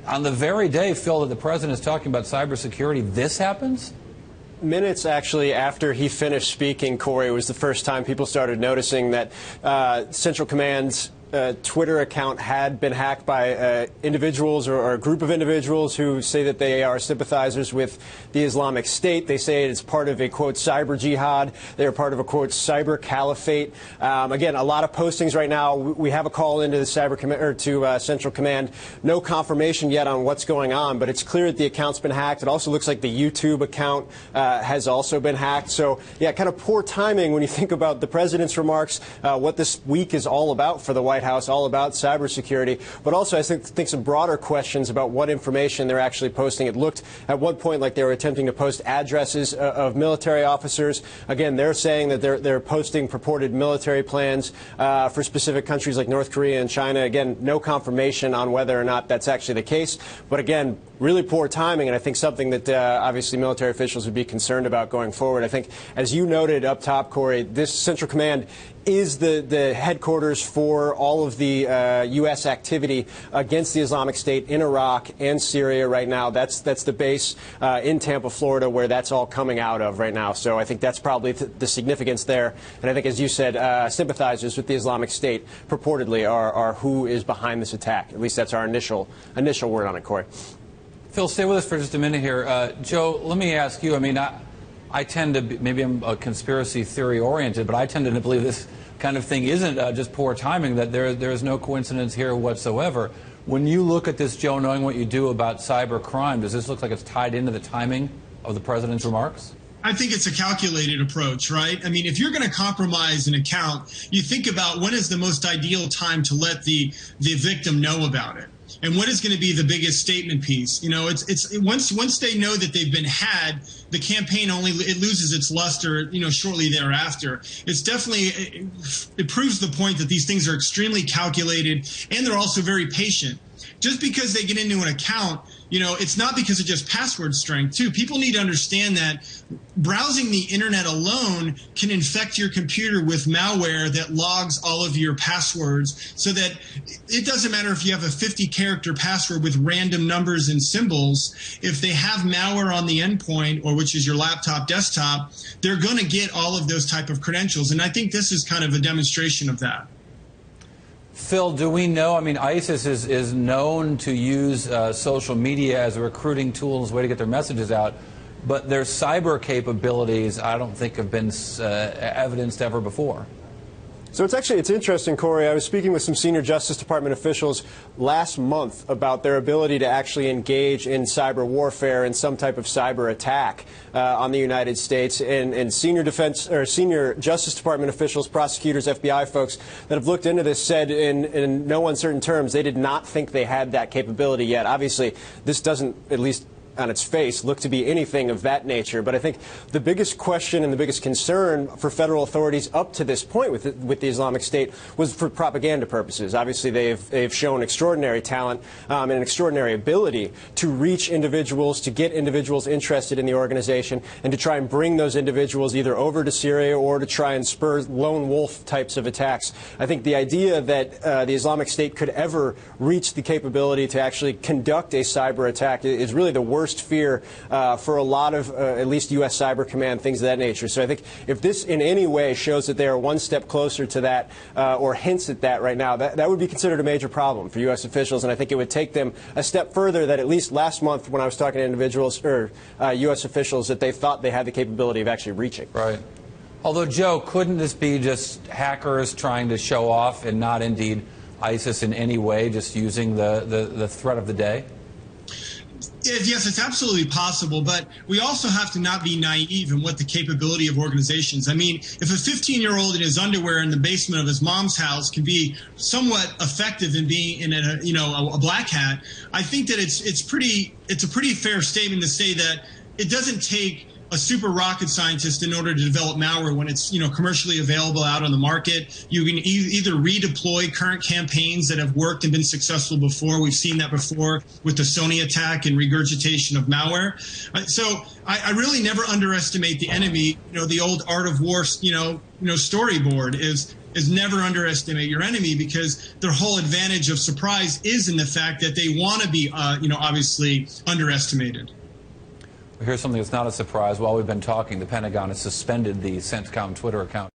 on the very day, Phil, that the president is talking about cybersecurity, this happens? Minutes actually after he finished speaking, Corey, was the first time people started noticing that Central Command's Twitter account had been hacked by individuals or a group of individuals who say that they are sympathizers with the Islamic State. They say it's part of a, quote, cyber jihad. They are part of a, quote, cyber caliphate. Again, a lot of postings right now. We have a call into the Central Command. No confirmation yet on what's going on, but it's clear that the account's been hacked. It also looks like the YouTube account has also been hacked. So, yeah, kind of poor timing when you think about the president's remarks, what this week is all about for the White House, all about cybersecurity, but also I think some broader questions about what information they're actually posting. It looked at one point like they were attempting to post addresses of military officers. Again, they're saying that they're posting purported military plans for specific countries like North Korea and China. Again, no confirmation on whether or not that's actually the case. But again, really poor timing, and I think something that obviously military officials would be concerned about going forward. I think, as you noted up top, Corey, this Central Command is the headquarters for all of the U.S. activity against the Islamic State in Iraq and Syria right now. That's the base in Tampa, Florida, where that's all coming out of right now. So I think that's probably the significance there. And I think, as you said, sympathizers with the Islamic State purportedly are who is behind this attack. At least that's our initial word on it, Corey. Phil, stay with us for just a minute here. Joe, let me ask you, I mean, I tend to be, maybe I'm conspiracy theory oriented, but I tend to believe this kind of thing isn't just poor timing, that there is no coincidence here whatsoever. When you look at this, Joe, knowing what you do about cyber crime, does this look like it's tied into the timing of the president's remarks? I think it's a calculated approach, right? I mean, if you're going to compromise an account, you think about when is the most ideal time to let the victim know about it. And what is going to be the biggest statement piece? You know, it's once they know that they've been had, the campaign it loses its luster, you know, shortly thereafter. It's definitely, it proves the point that these things are extremely calculated, and they're also very patient. Just because they get into an account, you know, it's not because of just password strength, too. People need to understand that browsing the internet alone can infect your computer with malware that logs all of your passwords, so that it doesn't matter if you have a 50-character password with random numbers and symbols. If they have malware on the endpoint, or which is your laptop, desktop, they're going to get all of those type of credentials. And I think this is kind of a demonstration of that. Phil, do we know, I mean, ISIS is known to use social media as a recruiting tool, as a way to get their messages out, but their cyber capabilities I don't think have been evidenced ever before. So it's interesting, Corey. I was speaking with some senior Justice Department officials last month about their ability to actually engage in cyber warfare and some type of cyber attack on the United States. And senior Justice Department officials, prosecutors, FBI folks that have looked into this said in no uncertain terms they did not think they had that capability yet. Obviously, this doesn't, at least on its face, look to be anything of that nature. But I think the biggest question and the biggest concern for federal authorities up to this point with the Islamic State was for propaganda purposes. Obviously, they've shown extraordinary talent and an extraordinary ability to reach individuals, to get individuals interested in the organization, and to try and bring those individuals either over to Syria or to try and spur lone wolf types of attacks. I think the idea that the Islamic State could ever reach the capability to actually conduct a cyber attack is really the worst fear for a lot of at least U.S. Cyber Command, things of that nature. So I think if this in any way shows that they are one step closer to that or hints at that right now, that would be considered a major problem for U.S. officials, and I think it would take them a step further that at least last month when I was talking to individuals or U.S. officials that they thought they had the capability of actually reaching. Right. Although, Joe, couldn't this be just hackers trying to show off and not indeed ISIS in any way, just using the threat of the day? Yes, it's absolutely possible, but we also have to not be naive in what the capability of organizations. I mean, if a 15-year-old in his underwear in the basement of his mom's house can be somewhat effective in being in a black hat, I think that it's a pretty fair statement to say that it doesn't take a super rocket scientist in order to develop malware when it's commercially available out on the market. You can either redeploy current campaigns that have worked and been successful before. We've seen that before with the Sony attack and regurgitation of malware. So I really never underestimate the enemy. The old Art of War storyboard is is never underestimate your enemy, because their whole advantage of surprise is in the fact that they want to be, obviously underestimated. Here's something that's not a surprise. While we've been talking, the Pentagon has suspended the CENTCOM Twitter account.